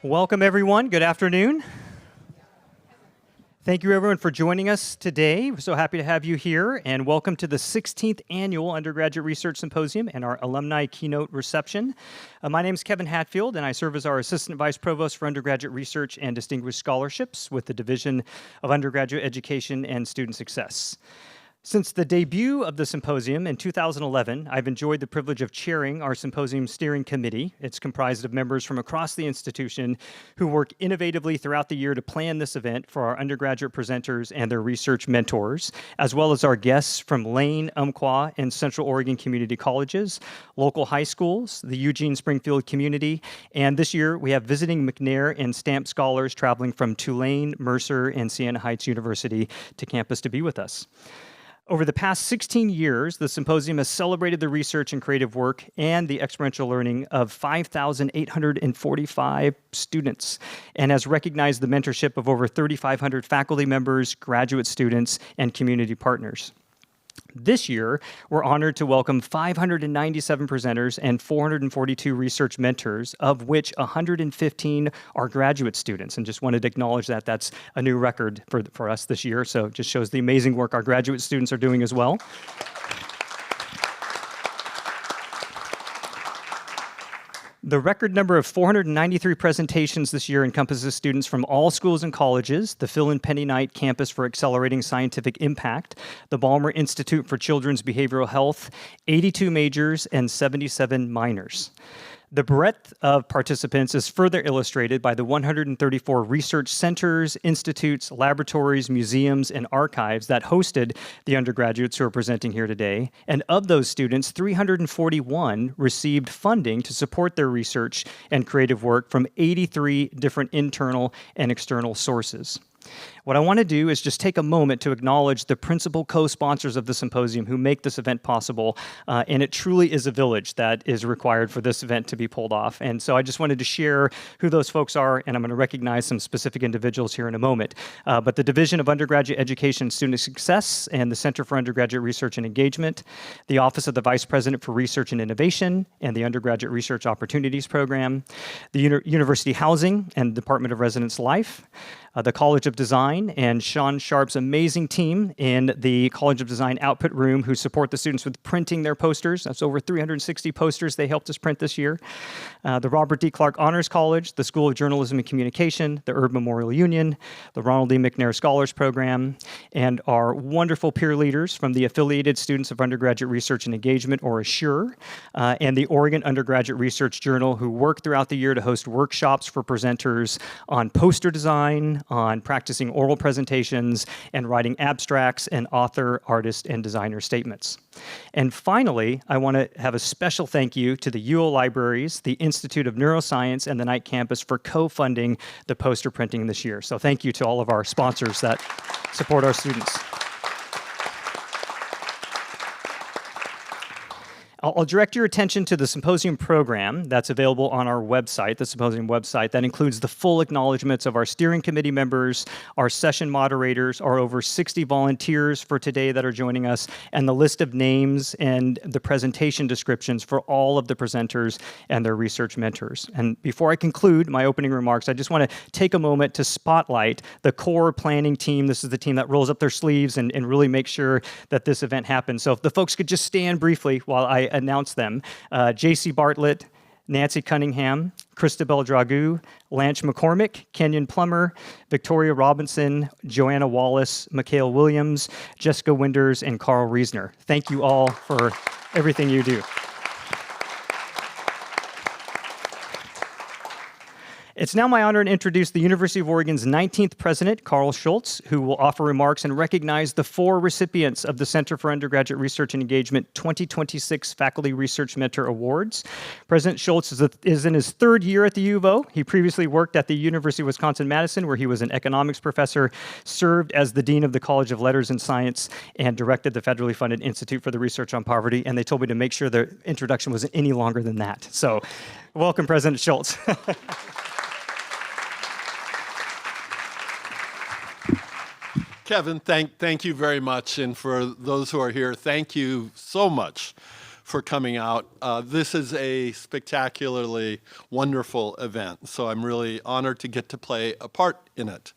Welcome, everyone. Good afternoon. Thank you, everyone, for joining us today. We're so happy to have you here, and welcome to the 16th Annual Undergraduate Research Symposium and our Alumni Keynote reception. My name is Kevin Hatfield, and I serve as our Assistant Vice Provost for Undergraduate Research and Distinguished Scholarships with the Division of Undergraduate Education and Student Success. Since the debut of the symposium in 2011, I've enjoyed the privilege of chairing our symposium steering committee. It's comprised of members from across the institution who work innovatively throughout the year to plan this event for our undergraduate presenters and their research mentors, as well as our guests from Lane, Umpqua, and Central Oregon community colleges, local high schools, the Eugene Springfield community, and this year we have visiting McNair and Stamp scholars traveling from Tulane, Mercer, and Siena Heights University to campus to be with us. Over the past 16 years, the symposium has celebrated the research and creative work and the experiential learning of 5,845 students and has recognized the mentorship of over 3,500 faculty members, graduate students, and community partners. This year, we're honored to welcome 597 presenters and 442 research mentors, of which 115 are graduate students. And just wanted to acknowledge that that's a new record for us this year. So it just shows the amazing work our graduate students are doing as well. The record number of 493 presentations this year encompasses students from all schools and colleges, the Phil and Penny Knight Campus for Accelerating Scientific Impact, the Ballmer Institute for Children's Behavioral Health, 82 majors, and 77 minors. The breadth of participants is further illustrated by the 134 research centers, institutes, laboratories, museums, and archives that hosted the undergraduates who are presenting here today. And of those students, 341 received funding to support their research and creative work from 83 different internal and external sources. What I want to do is just take a moment to acknowledge the principal co-sponsors of the symposium who make this event possible, and it truly is a village that is required for this event to be pulled off. And so I just wanted to share who those folks are, and I'm going to recognize some specific individuals here in a moment. But the Division of Undergraduate Education and Student Success and the Center for Undergraduate Research and Engagement, the Office of the Vice President for Research and Innovation and the Undergraduate Research Opportunities Program, the University Housing and Department of Residence Life, the College of Design, and Sean Sharp's amazing team in the College of Design Output Room who support the students with printing their posters. That's over 360 posters they helped us print this year. The Robert D. Clark Honors College, the School of Journalism and Communication, the Urban Memorial Union, the Ronald D. McNair Scholars Program, and our wonderful peer leaders from the Affiliated Students of Undergraduate Research and Engagement, or ASSURE, and the Oregon Undergraduate Research Journal, who work throughout the year to host workshops for presenters on poster design, on practicing oral presentations, and writing abstracts and author, artist, and designer statements. And finally, I want to have a special thank you to the UO Libraries, the Institute of Neuroscience, and the Knight Campus for co-funding the poster printing this year. So thank you to all of our sponsors that support our students. I'll direct your attention to the symposium program that's available on our website, the symposium website. That includes the full acknowledgments of our steering committee members, our session moderators, our over 60 volunteers for today that are joining us, and the list of names and the presentation descriptions for all of the presenters and their research mentors. And before I conclude my opening remarks, I just want to take a moment to spotlight the core planning team. This is the team that rolls up their sleeves and really makes sure that this event happens. So if the folks could just stand briefly while I announce them. J.C. Bartlett, Nancy Cunningham, Christabel Dragoo, Lance McCormick, Kenyon Plummer, Victoria Robinson, Joanna Wallace, Mikhail Williams, Jessica Winders, and Carl Reisner. Thank you all for everything you do. It's now my honor to introduce the University of Oregon's 19th president, Carl Schultz, who will offer remarks and recognize the 4 recipients of the Center for Undergraduate Research and Engagement 2026 Faculty Research Mentor Awards. President Schultz is in his 3rd year at the U of O. He previously worked at the University of Wisconsin-Madison, where he was an economics professor, served as the Dean of the College of Letters and Science, and directed the federally funded Institute for the Research on Poverty. And they told me to make sure the introduction wasn't any longer than that. So welcome, President Schultz. Kevin, thank you very much. And for those who are here, thank you so much for coming out. This is a spectacularly wonderful event, so I'm really honored to get to play a part in it.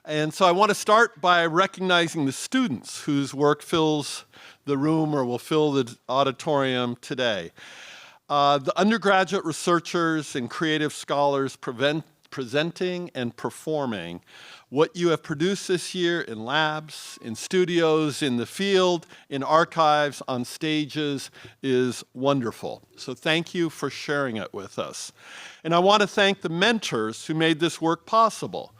And so I want to start by recognizing the students whose work fills the room or will fill the auditorium today. The undergraduate researchers and creative scholars presenting and performing what you have produced this year in labs, in studios, in the field, in archives, on stages is wonderful. So thank you for sharing it with us. And I want to thank the mentors who made this work possible.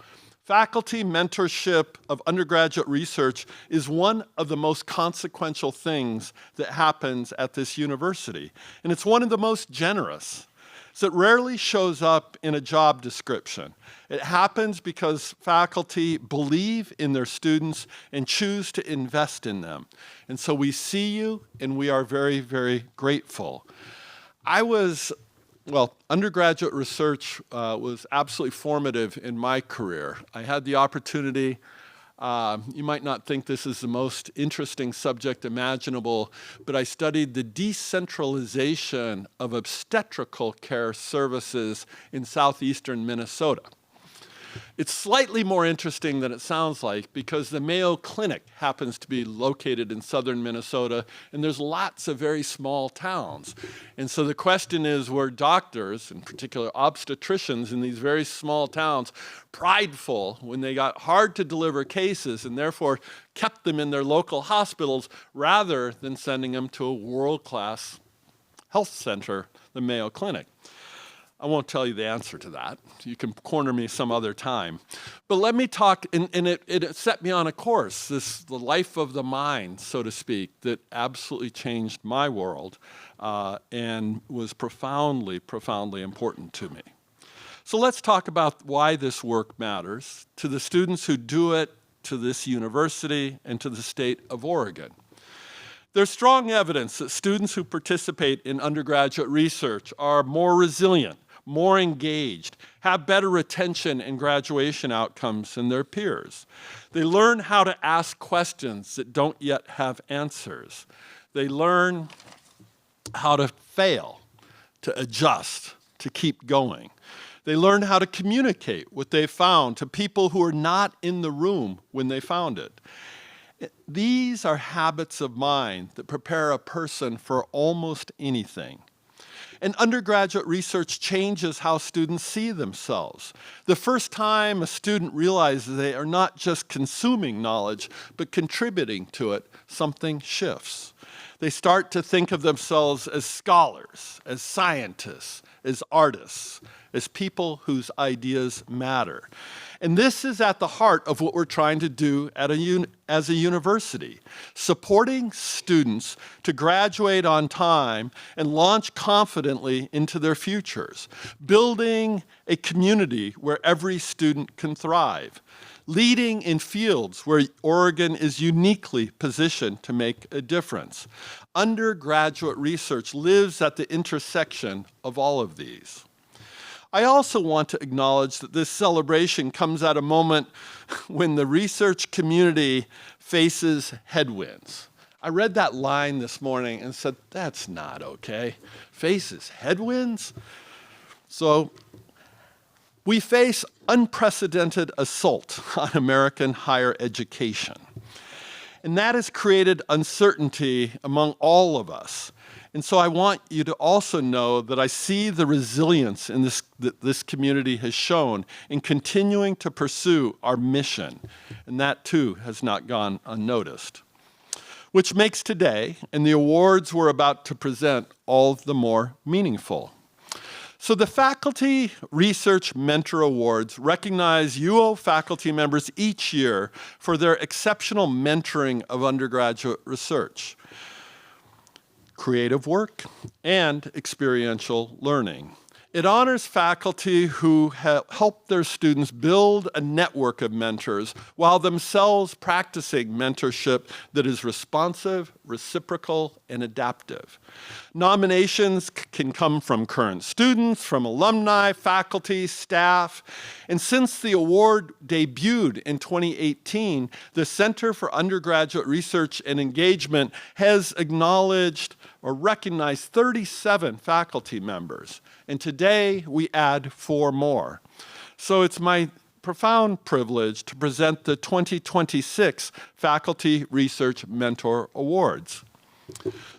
Faculty mentorship of undergraduate research is one of the most consequential things that happens at this university, and it's one of the most generous. So it rarely shows up in a job description. It happens because faculty believe in their students and choose to invest in them. And so we see you, and we are very, very grateful. Undergraduate research was absolutely formative in my career. I had the opportunity, you might not think this is the most interesting subject imaginable, but I studied the decentralization of obstetrical care services in southeastern Minnesota. It's slightly more interesting than it sounds like because the Mayo Clinic happens to be located in southern Minnesota, and there's lots of very small towns. And so the question is, were doctors, in particular obstetricians in these very small towns, prideful when they got hard to deliver cases and therefore kept them in their local hospitals rather than sending them to a world-class health center, the Mayo Clinic? I won't tell you the answer to that. You can corner me some other time. But let me talk, and it set me on a course, the life of the mind, so to speak, that absolutely changed my world and was profoundly, profoundly important to me. So let's talk about why this work matters to the students who do it, to this university, and to the state of Oregon. There's strong evidence that students who participate in undergraduate research are more resilient, more engaged, have better retention and graduation outcomes than their peers. They learn how to ask questions that don't yet have answers. They learn how to fail, to adjust, to keep going. They learn how to communicate what they found to people who are not in the room when they found it. These are habits of mind that prepare a person for almost anything. And undergraduate research changes how students see themselves. The first time a student realizes they are not just consuming knowledge, but contributing to it, something shifts. They start to think of themselves as scholars, as scientists, as artists, as people whose ideas matter. And this is at the heart of what we're trying to do as a university, supporting students to graduate on time and launch confidently into their futures, building a community where every student can thrive, leading in fields where Oregon is uniquely positioned to make a difference. Undergraduate research lives at the intersection of all of these. I also want to acknowledge that this celebration comes at a moment when the research community faces headwinds. I read that line this morning and said, that's not okay. Faces headwinds? So we face unprecedented assault on American higher education. And that has created uncertainty among all of us. And so I want you to also know that I see the resilience that this community has shown in continuing to pursue our mission. And that too has not gone unnoticed. Which makes today and the awards we're about to present all the more meaningful. So the Faculty Research Mentor Awards recognize UO faculty members each year for their exceptional mentoring of undergraduate research, creative work, and experiential learning. It honors faculty who help their students build a network of mentors while themselves practicing mentorship that is responsive, reciprocal, and adaptive. Nominations can come from current students, from alumni, faculty, staff, and since the award debuted in 2018, the Center for Undergraduate Research and Engagement has acknowledged or recognized 37 faculty members, and today we add 4 more. So it's my profound privilege to present the 2026 Faculty Research Mentor Awards.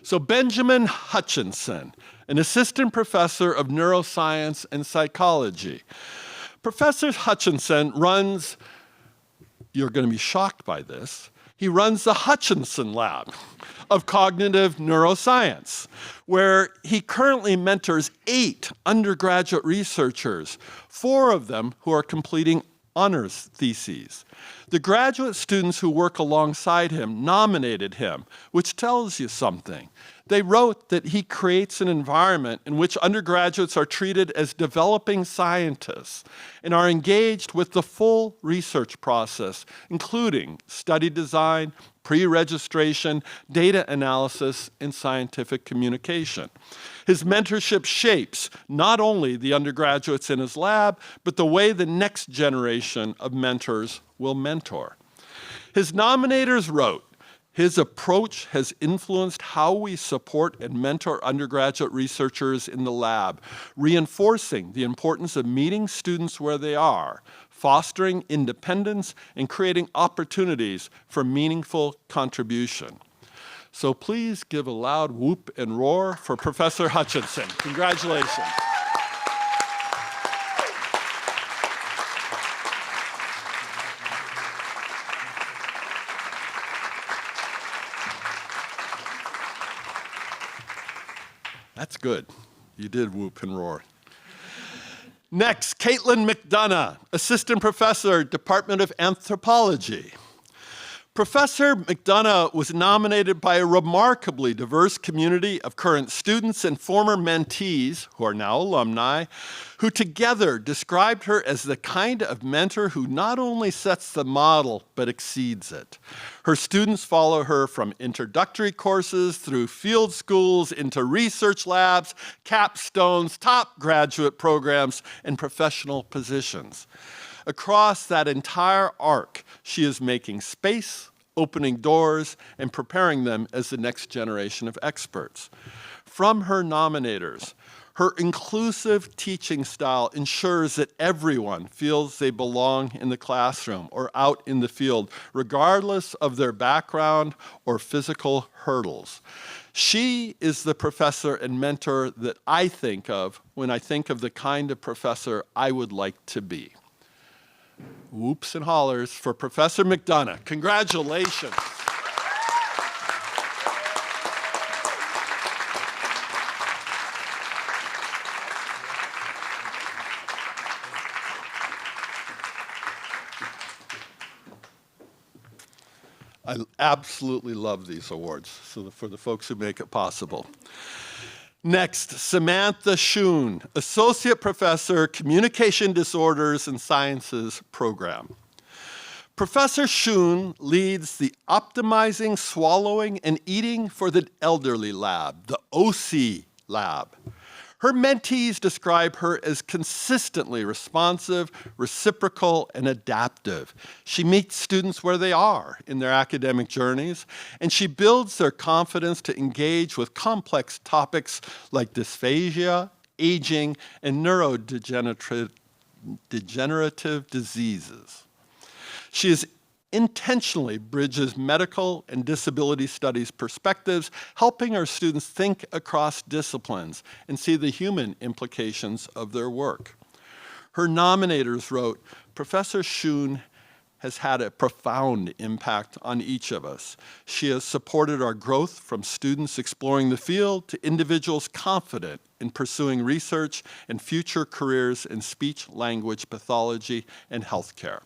So Benjamin Hutchinson, an assistant professor of neuroscience and psychology. Professor Hutchinson runs, you're going to be shocked by this, he runs the Hutchinson Lab of Cognitive Neuroscience, where he currently mentors 8 undergraduate researchers, 4 of them who are completing honors theses. The graduate students who work alongside him nominated him, which tells you something. They wrote that he creates an environment in which undergraduates are treated as developing scientists and are engaged with the full research process, including study design, pre-registration, data analysis, and scientific communication. His mentorship shapes not only the undergraduates in his lab, but the way the next generation of mentors will mentor. His nominators wrote, his approach has influenced how we support and mentor undergraduate researchers in the lab, reinforcing the importance of meeting students where they are, fostering independence, and creating opportunities for meaningful contribution. So please give a loud whoop and roar for Professor Hutchinson. Congratulations. That's good. You did whoop and roar. Next, Caitlin McDonough, Assistant Professor, Department of Anthropology. Professor McDonough was nominated by a remarkably diverse community of current students and former mentees, who are now alumni, who together described her as the kind of mentor who not only sets the model, but exceeds it. Her students follow her from introductory courses through field schools into research labs, capstones, top graduate programs, and professional positions. Across that entire arc, she is making space, opening doors, and preparing them as the next generation of experts. From her nominators, her inclusive teaching style ensures that everyone feels they belong in the classroom or out in the field, regardless of their background or physical hurdles. She is the professor and mentor that I think of when I think of the kind of professor I would like to be. Whoops and hollers for Professor McDonough. Congratulations. I absolutely love these awards, so for the folks who make it possible. Next, Samantha Schoon, Associate Professor, Communication Disorders and Sciences Program. Professor Schoon leads the Optimizing Swallowing and Eating for the Elderly Lab, the OC Lab. Her mentees describe her as consistently responsive, reciprocal, and adaptive. She meets students where they are in their academic journeys, and she builds their confidence to engage with complex topics like dysphagia, aging, and neurodegenerative diseases. She intentionally bridges medical and disability studies perspectives, helping our students think across disciplines and see the human implications of their work. Her nominators wrote, Professor Schoon has had a profound impact on each of us. She has supported our growth from students exploring the field to individuals confident in pursuing research and future careers in speech-language pathology and healthcare.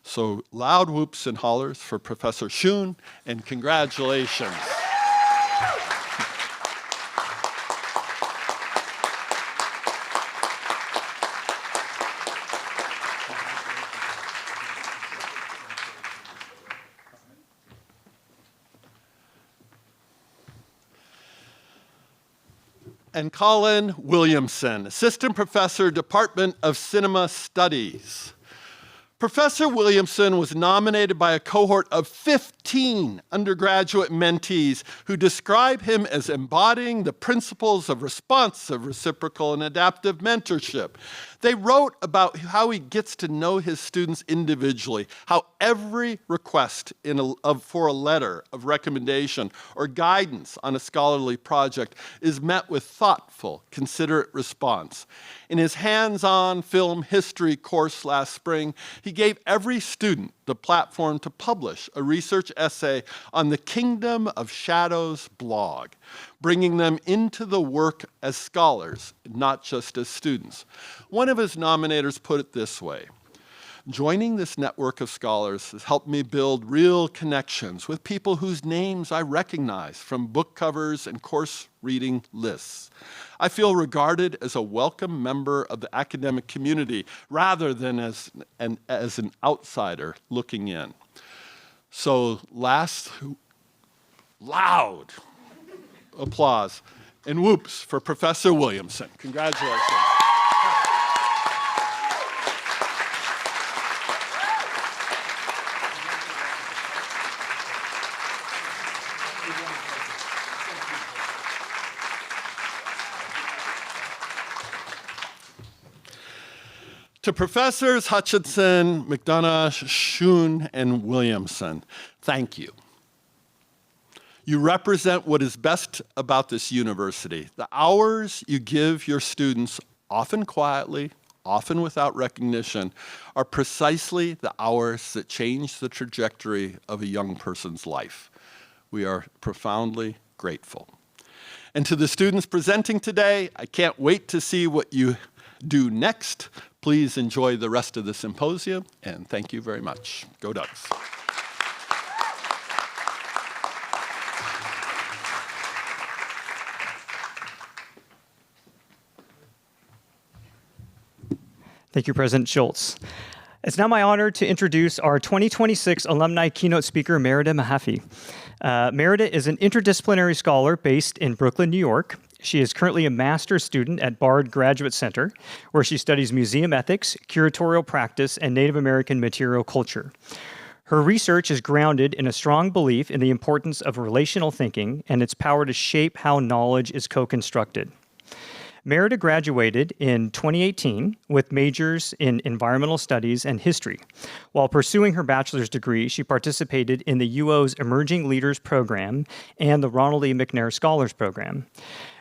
So loud whoops and hollers for Professor Schoon, and congratulations. And Colin Williamson, Assistant Professor, Department of Cinema Studies. Professor Williamson was nominated by a cohort of 15 undergraduate mentees who describe him as embodying the principles of responsive, reciprocal, and adaptive mentorship. They wrote about how he gets to know his students individually, how every request for a letter of recommendation or guidance on a scholarly project is met with thoughtful, considerate response. In his hands-on film history course last spring, he gave every student the platform to publish a research essay on the Kingdom of Shadows blog, bringing them into the work as scholars, not just as students. One of his nominators put it this way: joining this network of scholars has helped me build real connections with people whose names I recognize from book covers and course reading lists. I feel regarded as a welcome member of the academic community rather than as an outsider looking in. So last, loud applause and whoops for Professor Williamson. Congratulations. To Professors Hutchinson, McDonough, Schoon, and Williamson, thank you. You represent what is best about this university. The hours you give your students, often quietly, often without recognition, are precisely the hours that change the trajectory of a young person's life. We are profoundly grateful. And to the students presenting today, I can't wait to see what you do next. Please enjoy the rest of the symposium, and thank you very much. Go Ducks. Thank you, President Schultz. It's now my honor to introduce our 2026 alumni keynote speaker, Mérida Mehaffey. Mérida is an interdisciplinary scholar based in Brooklyn, New York. She is currently a master's student at Bard Graduate Center, where she studies museum ethics, curatorial practice, and Native American material culture. Her research is grounded in a strong belief in the importance of relational thinking and its power to shape how knowledge is co-constructed. Mérida graduated in 2018 with majors in environmental studies and history. While pursuing her bachelor's degree, she participated in the UO's Emerging Leaders Program and the Ronald E. McNair Scholars Program.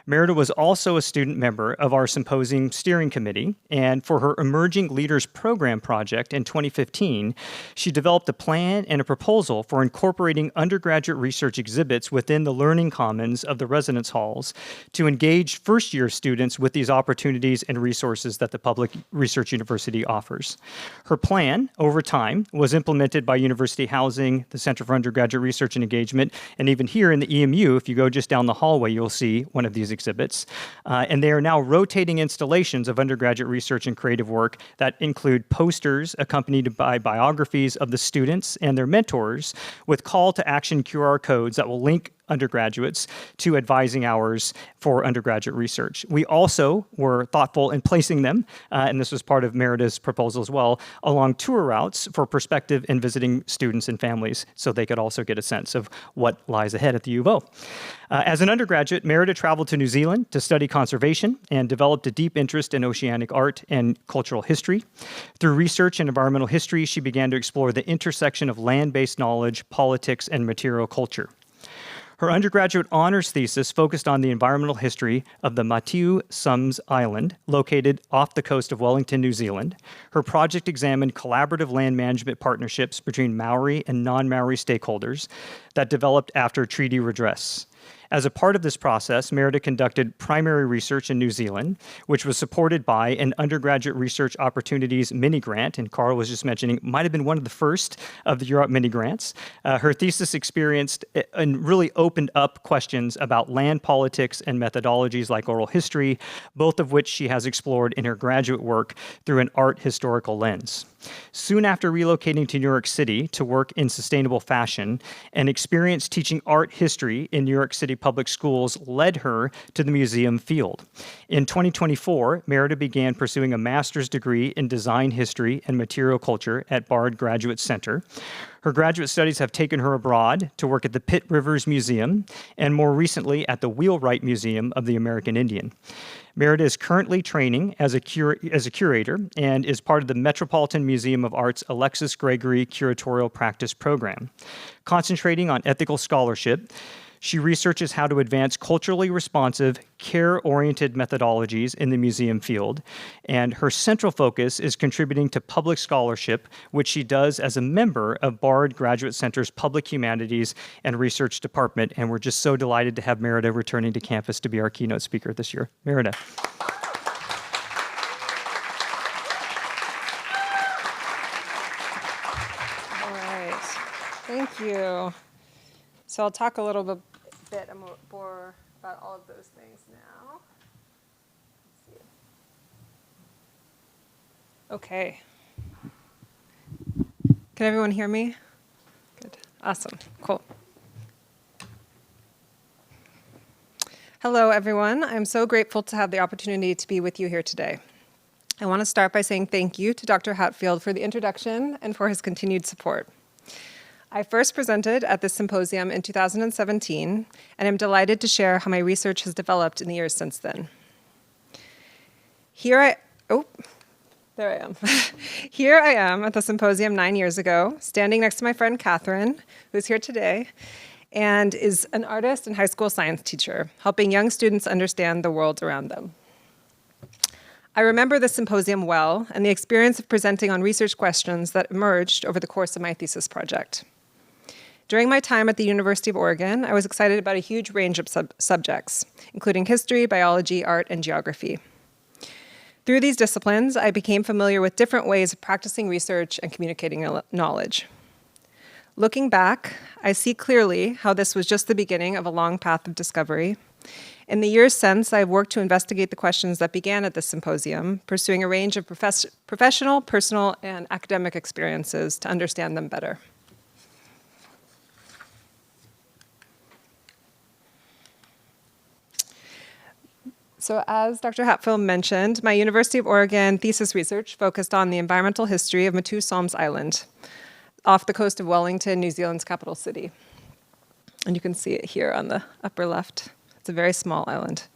Mérida was also a student member of our symposium steering committee, and for her Emerging Leaders Program project in 2015, she developed a plan and a proposal for incorporating undergraduate research exhibits within the learning commons of the residence halls to engage first-year students with these opportunities and resources that the Public Research University offers. Her plan, over time, was implemented by University Housing, the Center for Undergraduate Research and Engagement, and even here in the EMU, if you go just down the hallway, you'll see one of these exhibits. And they are now rotating installations of undergraduate research and creative work that include posters accompanied by biographies of the students and their mentors with call to action QR codes that will link undergraduates to advising hours for undergraduate research. We also were thoughtful in placing them, and this was part of Mérida's proposal as well, along tour routes for prospective and visiting students and families so they could also get a sense of what lies ahead at the U of O. As an undergraduate, Mérida traveled to New Zealand to study conservation and developed a deep interest in oceanic art and cultural history. Through research in environmental history, she began to explore the intersection of land-based knowledge, politics, and material culture. Her undergraduate honors thesis focused on the environmental history of the Matiu Sums Island, located off the coast of Wellington, New Zealand. Her project examined collaborative land management partnerships between Maori and non-Maori stakeholders that developed after treaty redress. As a part of this process, Mérida conducted primary research in New Zealand, which was supported by an undergraduate research opportunities mini grant, and Carl was just mentioning, might have been one of the first of the Europe mini grants. Her thesis experienced and really opened up questions about land politics and methodologies like oral history, both of which she has explored in her graduate work through an art historical lens. Soon after relocating to New York City to work in sustainable fashion and experienced teaching art history in New York City public schools led her to the museum field. In 2024, Mérida began pursuing a master's degree in design history and material culture at Bard Graduate Center. Her graduate studies have taken her abroad to work at the Pitt Rivers Museum and more recently at the Wheelwright Museum of the American Indian. Mérida is currently training as a curator and is part of the Metropolitan Museum of Art's Alexis Gregory Curatorial Practice Program. Concentrating on ethical scholarship, she researches how to advance culturally responsive, care-oriented methodologies in the museum field, and her central focus is contributing to public scholarship, which she does as a member of Bard Graduate Center's Public Humanities and Research Department, and we're just so delighted to have Mérida returning to campus to be our keynote speaker this year. Mérida. All right, thank you. So I'll talk a little bit more about all of those things now. Let's see. Okay. Can everyone hear me? Good. Awesome. Cool. Hello, everyone. I'm so grateful to have the opportunity to be with you here today. I want to start by saying thank you to Dr. Hatfield for the introduction and for his continued support. I first presented at this symposium in 2017, and I'm delighted to share how my research has developed in the years since then. Here I am at the symposium 9 years ago, standing next to my friend Catherine, who's here today, and is an artist and high school science teacher, helping young students understand the world around them. I remember the symposium well, and the experience of presenting on research questions that emerged over the course of my thesis project. During my time at the University of Oregon, I was excited about a huge range of subjects, including history, biology, art, and geography. Through these disciplines, I became familiar with different ways of practicing research and communicating knowledge. Looking back, I see clearly how this was just the beginning of a long path of discovery. In the years since, I've worked to investigate the questions that began at this symposium, pursuing a range of professional, personal, and academic experiences to understand them better. So as Dr. Hatfield mentioned, my University of Oregon thesis research focused on the environmental history of Mehaffey Island, off the coast of Wellington, New Zealand's capital city. And you can see it here on the upper left. It's a very small island.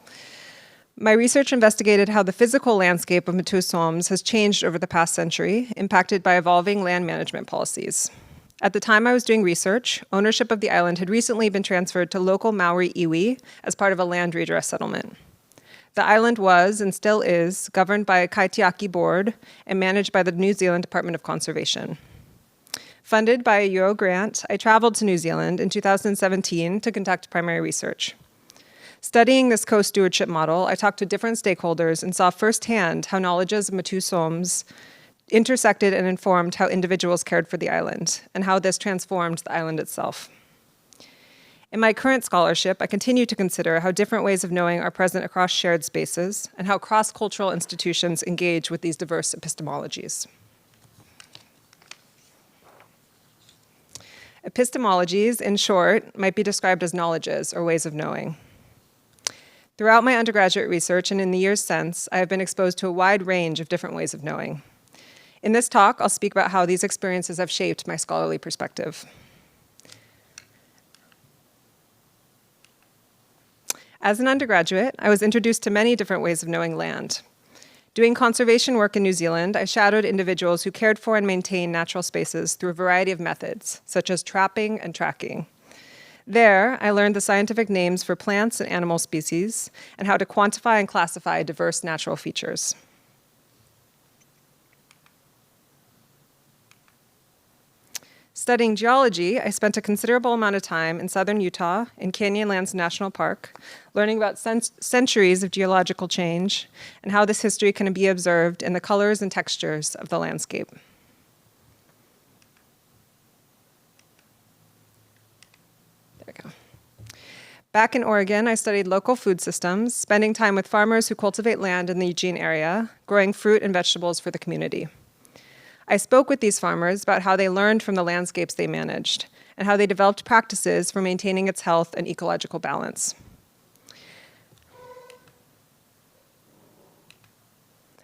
My research investigated how the physical landscape of Mehaffey has changed over the past century, impacted by evolving land management policies. At the time I was doing research, ownership of the island had recently been transferred to local Maori iwi as part of a land redress settlement. The island was, and still is, governed by a Kaitiaki board and managed by the New Zealand Department of Conservation. Funded by a Euro grant, I traveled to New Zealand in 2017 to conduct primary research. Studying this co-stewardship model, I talked to different stakeholders and saw firsthand how knowledges of Mehaffey intersected and informed how individuals cared for the island, and how this transformed the island itself. In my current scholarship, I continue to consider how different ways of knowing are present across shared spaces, and how cross-cultural institutions engage with these diverse epistemologies. Epistemologies, in short, might be described as knowledges or ways of knowing. Throughout my undergraduate research and in the years since, I have been exposed to a wide range of different ways of knowing. In this talk, I'll speak about how these experiences have shaped my scholarly perspective. As an undergraduate, I was introduced to many different ways of knowing land. Doing conservation work in New Zealand, I shadowed individuals who cared for and maintained natural spaces through a variety of methods, such as trapping and tracking. There, I learned the scientific names for plants and animal species, and how to quantify and classify diverse natural features. Studying geology, I spent a considerable amount of time in southern Utah, in Canyonlands National Park, learning about centuries of geological change and how this history can be observed in the colors and textures of the landscape. There we go. Back in Oregon, I studied local food systems, spending time with farmers who cultivate land in the Eugene area, growing fruit and vegetables for the community. I spoke with these farmers about how they learned from the landscapes they managed, and how they developed practices for maintaining its health and ecological balance.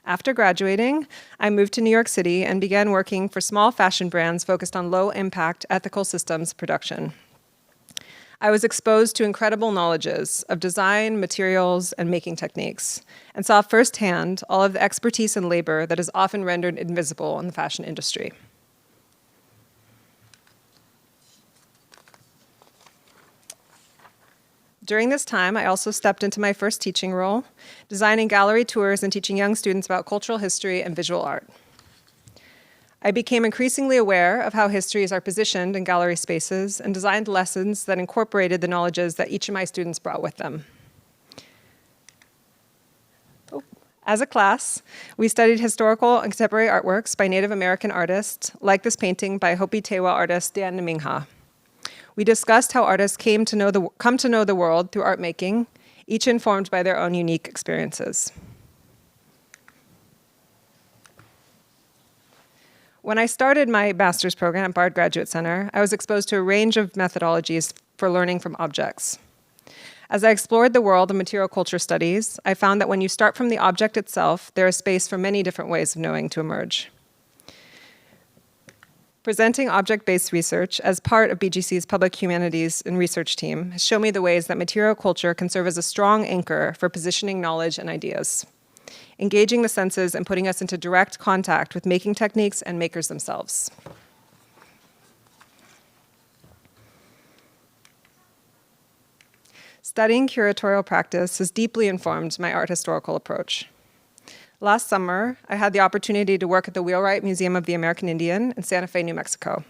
After graduating, I moved to New York City and began working for small fashion brands focused on low-impact ethical systems production. I was exposed to incredible knowledges of design, materials, and making techniques, and saw firsthand all of the expertise and labor that is often rendered invisible in the fashion industry. During this time, I also stepped into my first teaching role, designing gallery tours and teaching young students about cultural history and visual art. I became increasingly aware of how histories are positioned in gallery spaces and designed lessons that incorporated the knowledges that each of my students brought with them. As a class, we studied historical and contemporary artworks by Native American artists, like this painting by Hopi Tewa artist Dan Nemingha. We discussed how artists come to know the world through art making, each informed by their own unique experiences. When I started my master's program at Bard Graduate Center, I was exposed to a range of methodologies for learning from objects. As I explored the world of material culture studies, I found that when you start from the object itself, there is space for many different ways of knowing to emerge. Presenting object-based research as part of BGC's Public Humanities and Research team has shown me the ways that material culture can serve as a strong anchor for positioning knowledge and ideas, engaging the senses and putting us into direct contact with making techniques and makers themselves. Studying curatorial practice has deeply informed my art historical approach. Last summer, I had the opportunity to work at the Wheelwright Museum of the American Indian in Santa Fe, New Mexico.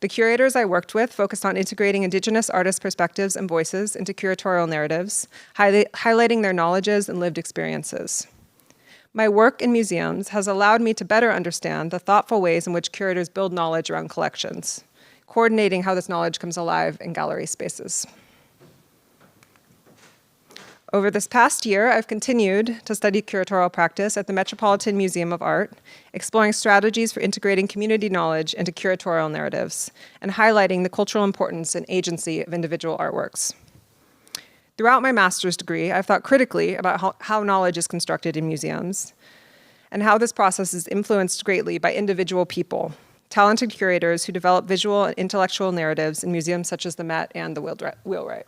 The curators I worked with focused on integrating Indigenous artist perspectives and voices into curatorial narratives, highlighting their knowledges and lived experiences. My work in museums has allowed me to better understand the thoughtful ways in which curators build knowledge around collections, coordinating how this knowledge comes alive in gallery spaces. Over this past year, I've continued to study curatorial practice at the Metropolitan Museum of Art, exploring strategies for integrating community knowledge into curatorial narratives, and highlighting the cultural importance and agency of individual artworks. Throughout my master's degree, I've thought critically about how knowledge is constructed in museums, and how this process is influenced greatly by individual people, talented curators who develop visual and intellectual narratives in museums such as the Met and the Wheelwright.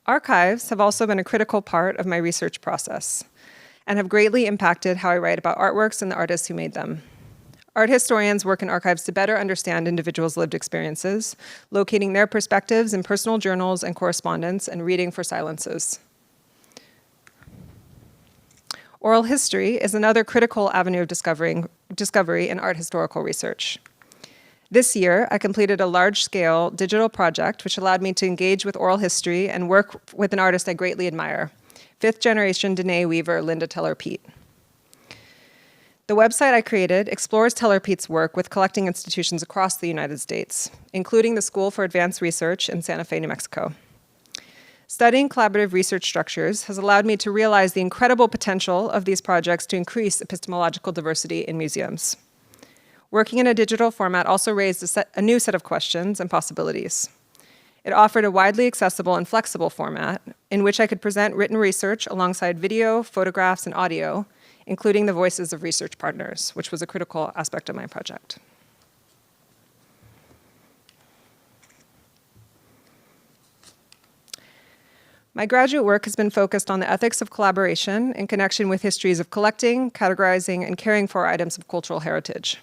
Archives have also been a critical part of my research process and have greatly impacted how I write about artworks and the artists who made them. Art historians work in archives to better understand individuals' lived experiences, locating their perspectives in personal journals and correspondence, and reading for silences. Oral history is another critical avenue of discovery in art historical research. This year, I completed a large-scale digital project which allowed me to engage with oral history and work with an artist I greatly admire, fifth-generation Danae Weaver Linda Teller-Peet. The website I created explores Teller-Peet's work with collecting institutions across the United States, including the School for Advanced Research in Santa Fe, New Mexico. Studying collaborative research structures has allowed me to realize the incredible potential of these projects to increase epistemological diversity in museums. Working in a digital format also raised a new set of questions and possibilities. It offered a widely accessible and flexible format in which I could present written research alongside video, photographs, and audio, including the voices of research partners, which was a critical aspect of my project. My graduate work has been focused on the ethics of collaboration in connection with histories of collecting, categorizing, and caring for items of cultural heritage.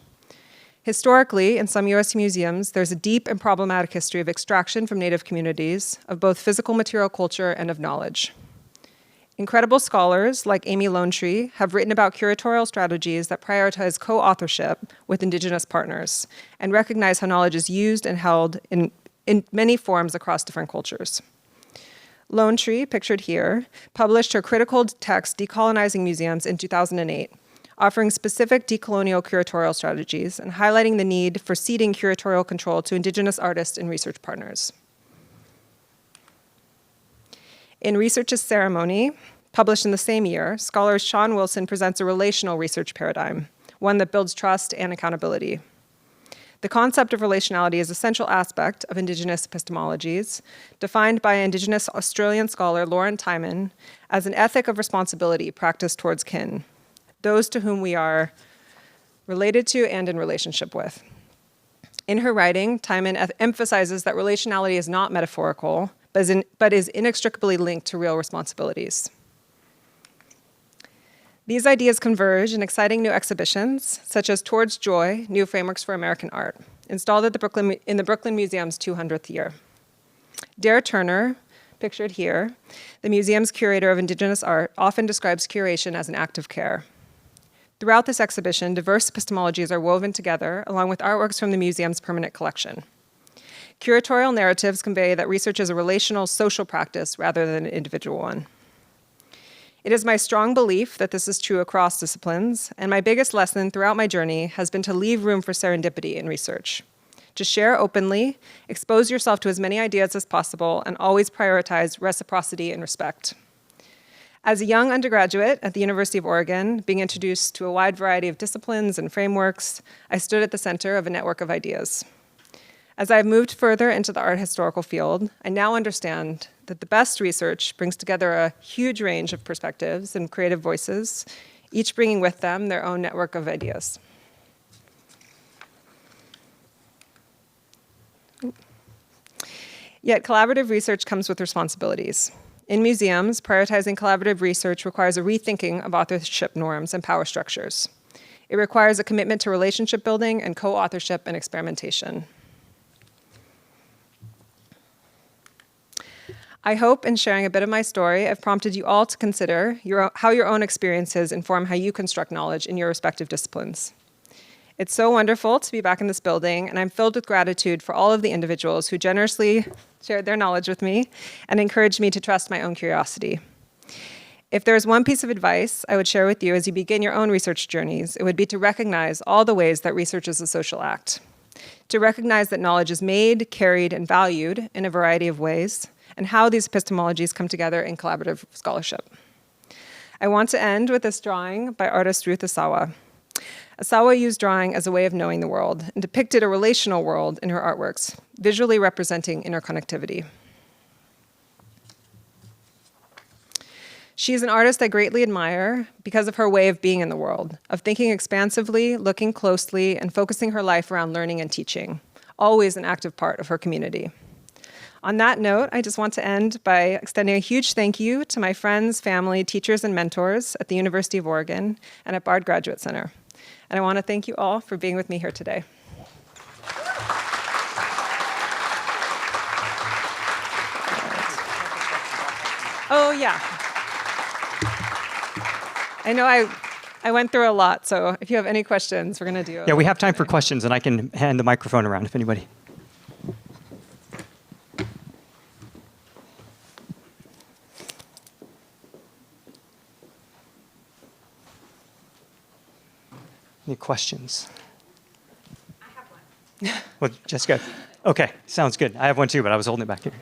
Historically, in some US museums, there's a deep and problematic history of extraction from Native communities, of both physical material culture and of knowledge. Incredible scholars like Amy Lonetree have written about curatorial strategies that prioritize co-authorship with Indigenous partners and recognize how knowledge is used and held in many forms across different cultures. Lonetree, pictured here, published her critical text, Decolonizing Museums, in 2008, offering specific decolonial curatorial strategies and highlighting the need for ceding curatorial control to Indigenous artists and research partners. In Research as Ceremony, Published in the same year, scholar Sean Wilson presents a relational research paradigm, one that builds trust and accountability. The concept of relationality is a central aspect of Indigenous epistemologies, defined by Indigenous Australian scholar Lauren Timon as an ethic of responsibility practiced towards kin, those to whom we are related to and in relationship with. In her writing, Timon emphasizes that relationality is not metaphorical, but is inextricably linked to real responsibilities. These ideas converge in exciting new exhibitions, such as Towards Joy, New Frameworks for American Art, installed in the Brooklyn Museum's 200th year. Dare Turner, pictured here, the museum's curator of Indigenous art, often describes curation as an act of care. Throughout this exhibition, diverse epistemologies are woven together, along with artworks from the museum's permanent collection. Curatorial narratives convey that research is a relational social practice rather than an individual one. It is my strong belief that this is true across disciplines, and my biggest lesson throughout my journey has been to leave room for serendipity in research. To share openly, expose yourself to as many ideas as possible, and always prioritize reciprocity and respect. As a young undergraduate at the University of Oregon, being introduced to a wide variety of disciplines and frameworks, I stood at the center of a network of ideas. As I've moved further into the art historical field, I now understand that the best research brings together a huge range of perspectives and creative voices, each bringing with them their own network of ideas. Yet collaborative research comes with responsibilities. In museums, prioritizing collaborative research requires a rethinking of authorship norms and power structures. It requires a commitment to relationship building and co-authorship and experimentation. I hope in sharing a bit of my story, I've prompted you all to consider how your own experiences inform how you construct knowledge in your respective disciplines. It's so wonderful to be back in this building, and I'm filled with gratitude for all of the individuals who generously shared their knowledge with me and encouraged me to trust my own curiosity. If there's one piece of advice I would share with you as you begin your own research journeys, it would be to recognize all the ways that research is a social act. To recognize that knowledge is made, carried, and valued in a variety of ways, and how these epistemologies come together in collaborative scholarship. I want to end with this drawing by artist Ruth Asawa. Asawa used drawing as a way of knowing the world and depicted a relational world in her artworks, visually representing interconnectivity. She is an artist I greatly admire because of her way of being in the world, of thinking expansively, looking closely, and focusing her life around learning and teaching, always an active part of her community. On that note, I just want to end by extending a huge thank you to my friends, family, teachers, and mentors at the University of Oregon and at Bard Graduate Center. And I want to thank you all for being with me here today. Oh, yeah. I know I went through a lot, so if you have any questions, we're going to do it. Yeah, we have time for questions, and I can hand the microphone around if anybody. Any questions? I have one. Well, Jessica. Okay, sounds good. I have one too, but I was holding it back here.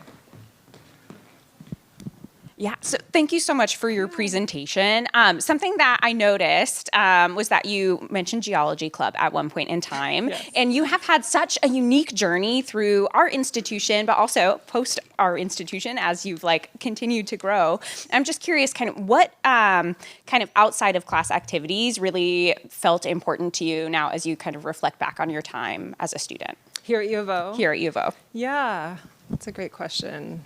Yeah, so thank you so much for your presentation. Something that I noticed was that you mentioned Geology Club at one point in time. Yes. And you have had such a unique journey through our institution, but also post our institution as you've continued to grow. I'm just curious what kind of outside of class activities really felt important to you now as you kind of reflect back on your time as a student? Here at U of O? Here at U of O. Yeah, that's a great question.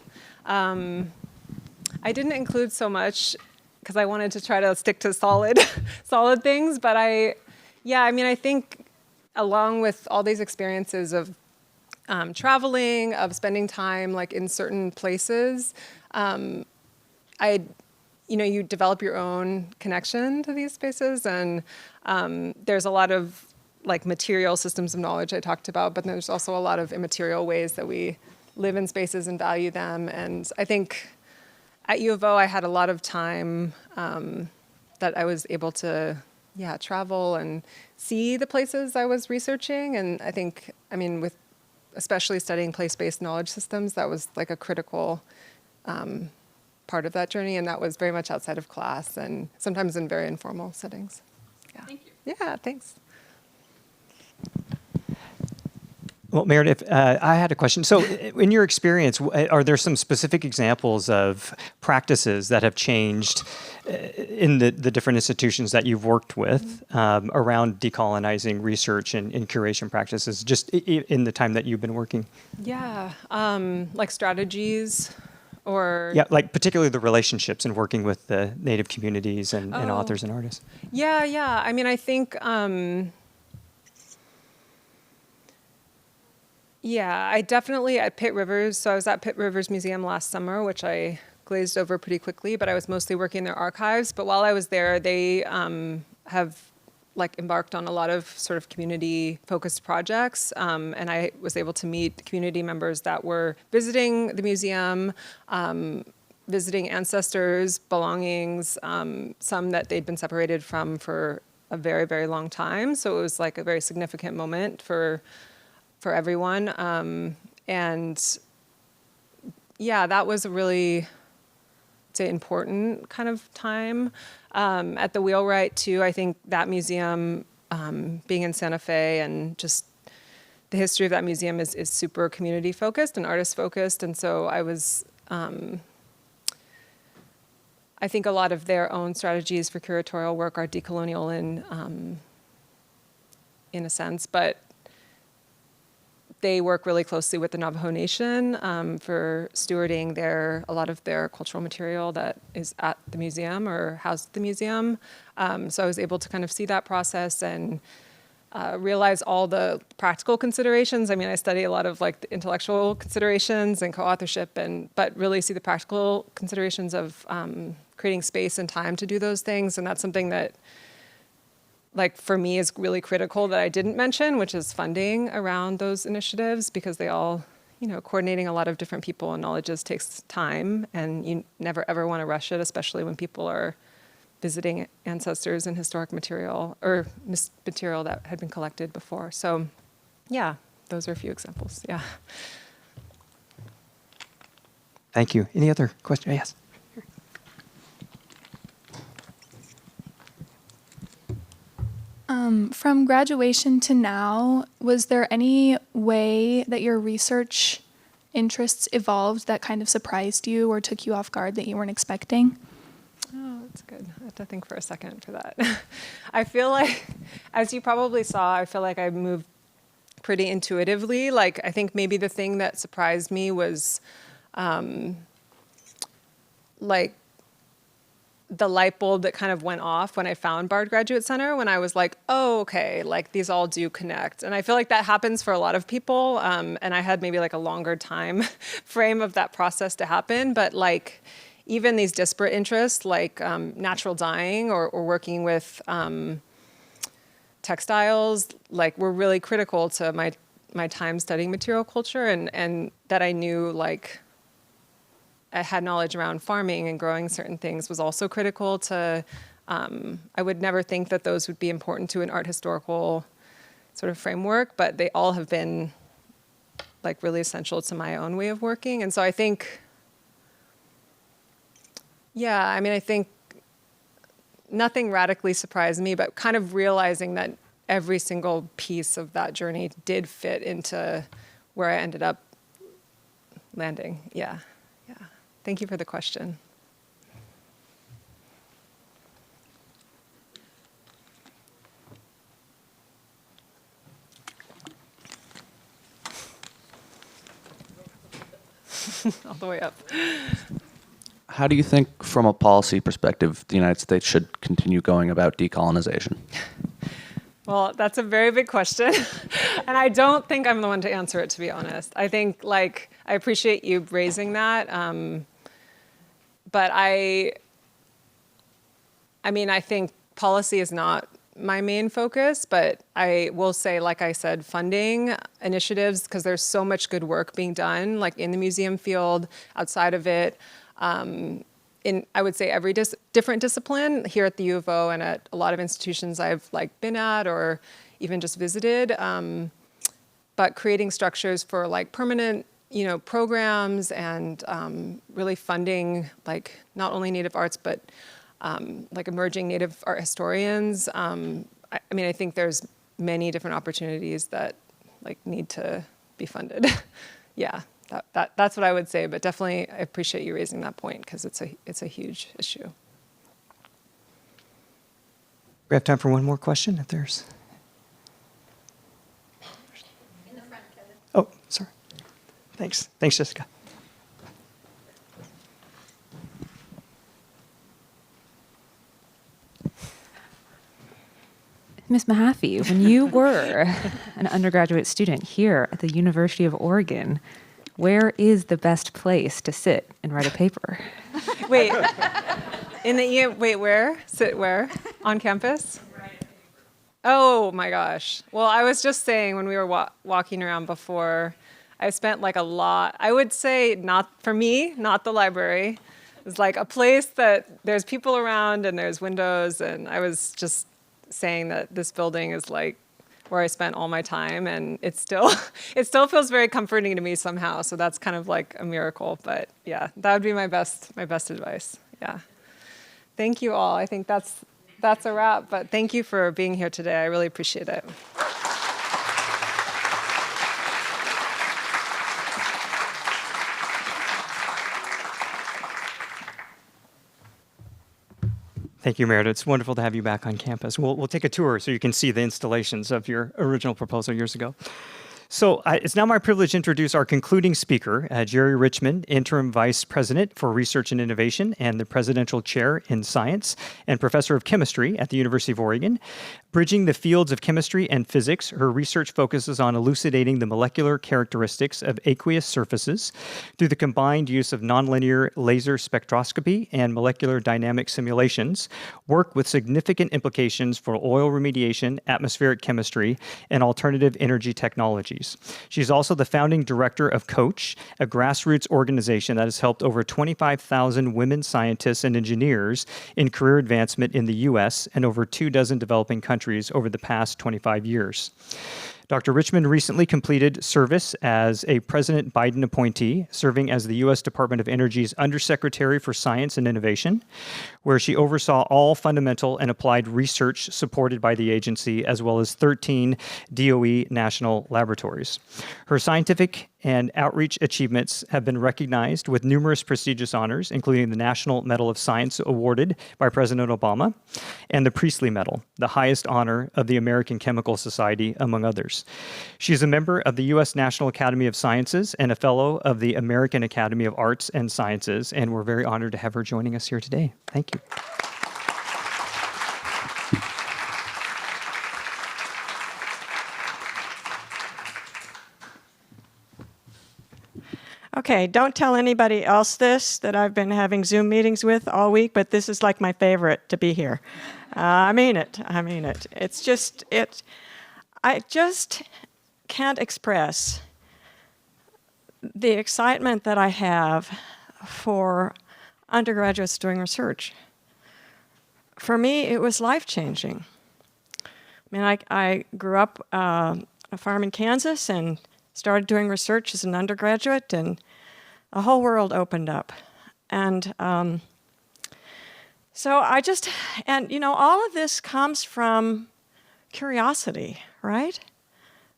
I didn't include so much because I wanted to try to stick to solid things, but I think along with all these experiences of traveling, of spending time in certain places, you develop your own connection to these spaces, and there's a lot of material systems of knowledge I talked about, but there's also a lot of immaterial ways that we live in spaces and value them, and I think at U of O, I had a lot of time that I was able to, travel and see the places I was researching. And I think, with especially studying place-based knowledge systems, that was a critical part of that journey, and that was very much outside of class and sometimes in very informal settings. Yeah. Thank you. Yeah, thanks. Well, Meredith, I had a question. So, in your experience, are there some specific examples of practices that have changed in the different institutions that you've worked with around decolonizing research and curation practices, just in the time that you've been working? Yeah, like strategies or... Yeah, like particularly the relationships and working with the Native communities and Oh. authors and artists. Yeah. I mean, I think... Yeah, I definitely at Pitt Rivers. So I was at Pitt Rivers Museum last summer, which I glazed over pretty quickly, but I was mostly working in their archives. But while I was there, they have like embarked on a lot of sort of community focused projects. And I was able to meet community members that were visiting the museum, visiting ancestors, belongings, some that they'd been separated from for a very, very long time. So it was like a very significant moment for everyone. And yeah, that was a really, say, important kind of time. At the Wheelwright too, I think that museum, being in Santa Fe and just the history of that museum is super community focused and artist focused. And so I was, I think a lot of their own strategies for curatorial work are decolonial in a sense, but they work really closely with the Navajo Nation for stewarding a lot of their cultural material that is at the museum or housed at the museum. So I was able to kind of see that process and realize all the practical considerations. I mean, I study a lot of like the intellectual considerations and co-authorship, but really see the practical considerations of creating space and time to do those things. And that's something that, like, for me is really critical that I didn't mention, which is funding around those initiatives, because they all, coordinating a lot of different people and knowledges takes time, and you never ever want to rush it, especially when people are visiting ancestors and historic material or material that had been collected before. So yeah, those are a few examples. Yeah. Thank you. Any other questions? Yes. From graduation to now, was there any way that your research interests evolved that kind of surprised you or took you off guard that you weren't expecting? Oh, that's good. I have to think for a second for that. I feel like, as you probably saw, I feel like I moved pretty intuitively. Like, I think maybe the thing that surprised me was, like, the light bulb that kind of went off when I found Bard Graduate Center, when I was like, oh, okay, like these all do connect. And I feel like that happens for a lot of people. And I had maybe like a longer time frame of that process to happen. But like even these disparate interests, like natural dyeing or working with textiles, like were really critical to my time studying material culture, and that I knew like I had knowledge around farming and growing certain things was also critical to, I would never think that those would be important to an art historical sort of framework, but they all have been like really essential to my own way of working. And so I think, yeah, I mean, I think nothing radically surprised me, but kind of realizing that every single piece of that journey did fit into where I ended up landing. Yeah. Thank you for the question. All the way up. How do you think, from a policy perspective, the United States should continue going about decolonization? Well, that's a very big question. And I don't think I'm the one to answer it, to be honest. I think, like, I appreciate you raising that. But I mean, I think policy is not my main focus, but I will say, like I said, funding initiatives, because there's so much good work being done, like in the museum field, outside of it, in, I would say, every different discipline here at the U of O and at a lot of institutions I've like been at or even just visited. But creating structures for like permanent, programs and really funding like not only Native arts but like emerging Native art historians. I think there's many different opportunities that like need to be funded. Yeah, that's what I would say. But definitely, I appreciate you raising that point because it's a huge issue. We have time for one more question, if there's. In the front, Kevin. Oh, sorry. Thanks, Jessica. Ms. Mehaffey, when you were an undergraduate student here at the University of Oregon, where is the best place to sit and write a paper? Wait, where? Sit where? On campus? Oh my gosh. Well, I was just saying when we were walking around before, I spent like a lot. I would say not the library. It's like a place that there's people around and there's windows, and I was just saying that this building is like where I spent all my time, and it still feels very comforting to me somehow. So that's kind of like a miracle. But yeah, that would be my best advice. Yeah. Thank you all. I think that's a wrap. But thank you for being here today. I really appreciate it. Thank you, Meredith. It's wonderful to have you back on campus. We'll take a tour so you can see the installations of your original proposal years ago. So it's now my privilege to introduce our concluding speaker, Jerry Richmond, Interim Vice President for Research and Innovation and the Presidential Chair in Science and Professor of Chemistry at the University of Oregon. Bridging the fields of chemistry and physics, her research focuses on elucidating the molecular characteristics of aqueous surfaces through the combined use of nonlinear laser spectroscopy and molecular dynamic simulations, work with significant implications for oil remediation, atmospheric chemistry, and alternative energy technologies. She's also the founding director of COACH, a grassroots organization that has helped over 25,000 women scientists and engineers in career advancement in the U.S. and over 24 developing countries over the past 25 years. Dr. Richmond recently completed service as a President Biden appointee, serving as the U.S. Department of Energy's Undersecretary for Science and Innovation, where she oversaw all fundamental and applied research supported by the agency, as well as 13 DOE national laboratories. Her scientific and outreach achievements have been recognized with numerous prestigious honors, including the National Medal of Science awarded by President Obama, and the Priestley Medal, the highest honor of the American Chemical Society, among others. She is a member of the U.S. National Academy of Sciences and a fellow of the American Academy of Arts and Sciences, and we're very honored to have her joining us here today. Thank you. Okay, don't tell anybody else this that I've been having Zoom meetings with all week, but this is like my favorite to be here. I mean it. It's just, I just can't express the excitement that I have for undergraduates doing research. For me, it was life-changing. I mean, I grew up on a farm in Kansas and started doing research as an undergraduate, and a whole world opened up. And so all of this comes from curiosity, right?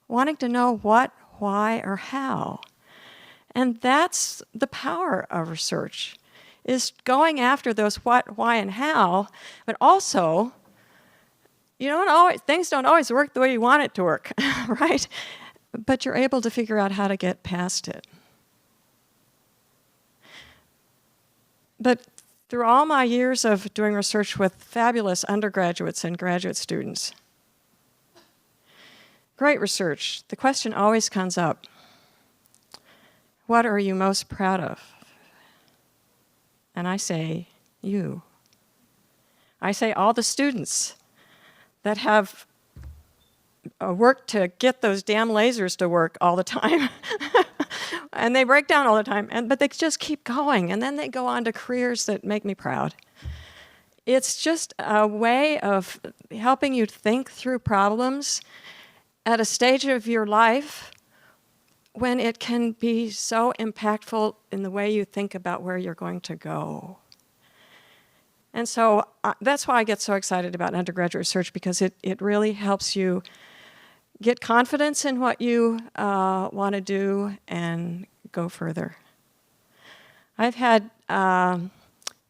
Wanting to know what, why, or how. And that's the power of research, is going after those what, why, and how, but also, things don't always work the way you want it to work, right? But you're able to figure out how to get past it. But through all my years of doing research with fabulous undergraduates and graduate students, great research, the question always comes up, what are you most proud of? And I say, you. I say all the students that have worked to get those damn lasers to work all the time. And they break down all the time, but they just keep going, and then they go on to careers that make me proud. It's just a way of helping you think through problems at a stage of your life when it can be so impactful in the way you think about where you're going to go. And so that's why I get so excited about undergraduate research, because it really helps you get confidence in what you want to do and go further. I've had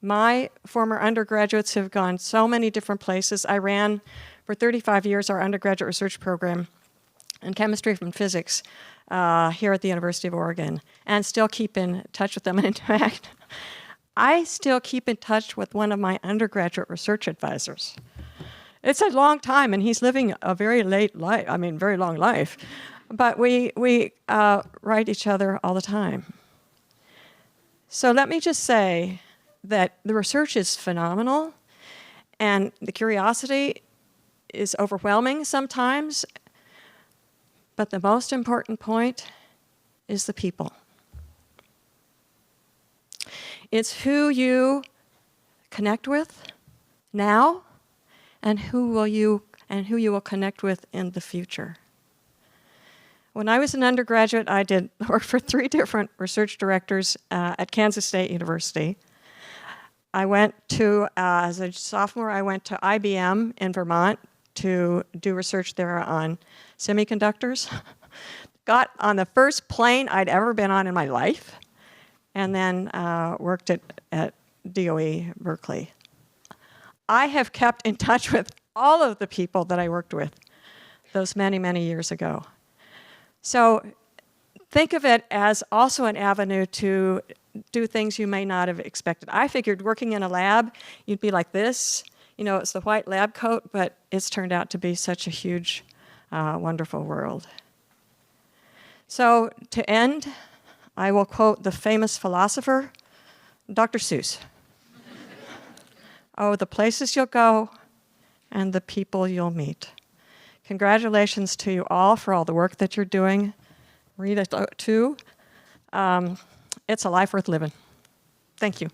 my former undergraduates have gone so many different places. I ran for 35 years our undergraduate research program in chemistry and physics here at the University of Oregon, and still keep in touch with them. And in fact, I still keep in touch with one of my undergraduate research advisors. It's a long time, and he's living a very very long life. But we write each other all the time. So let me just say that the research is phenomenal, and the curiosity is overwhelming sometimes, but the most important point is the people. It's who you connect with now, and who you will connect with in the future. When I was an undergraduate, I worked for 3 different research directors at Kansas State University. I went to, as a sophomore, I went to IBM in Vermont to do research there on semiconductors. Got on the first plane I'd ever been on in my life, and then worked at DOE Berkeley. I have kept in touch with all of the people that I worked with those many, many years ago. So think of it as also an avenue to do things you may not have expected. I figured working in a lab, you'd be like this. You know, it's the white lab coat, but it's turned out to be such a huge, wonderful world. So to end, I will quote the famous philosopher, Dr. Seuss. Oh, the places you'll go and the people you'll meet. Congratulations to you all for all the work that you're doing. Rita, too. It's a life worth living. Thank you.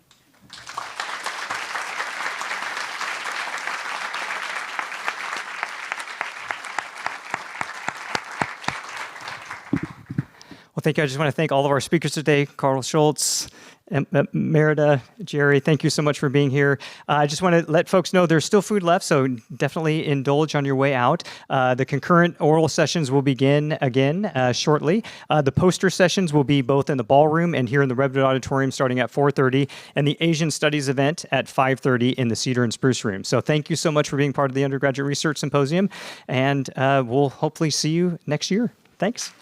Well, thank you. I just want to thank all of our speakers today, Carl Schultz, Mérida, Jerry, thank you so much for being here. I just want to let folks know there's still food left, so definitely indulge on your way out. The concurrent oral sessions will begin again shortly. The poster sessions will be both in the ballroom and here in the Redwood Auditorium starting at 4:30, and the Asian Studies event at 5:30 in the Cedar and Spruce Room. So thank you so much for being part of the Undergraduate Research Symposium, and we'll hopefully see you next year. Thanks.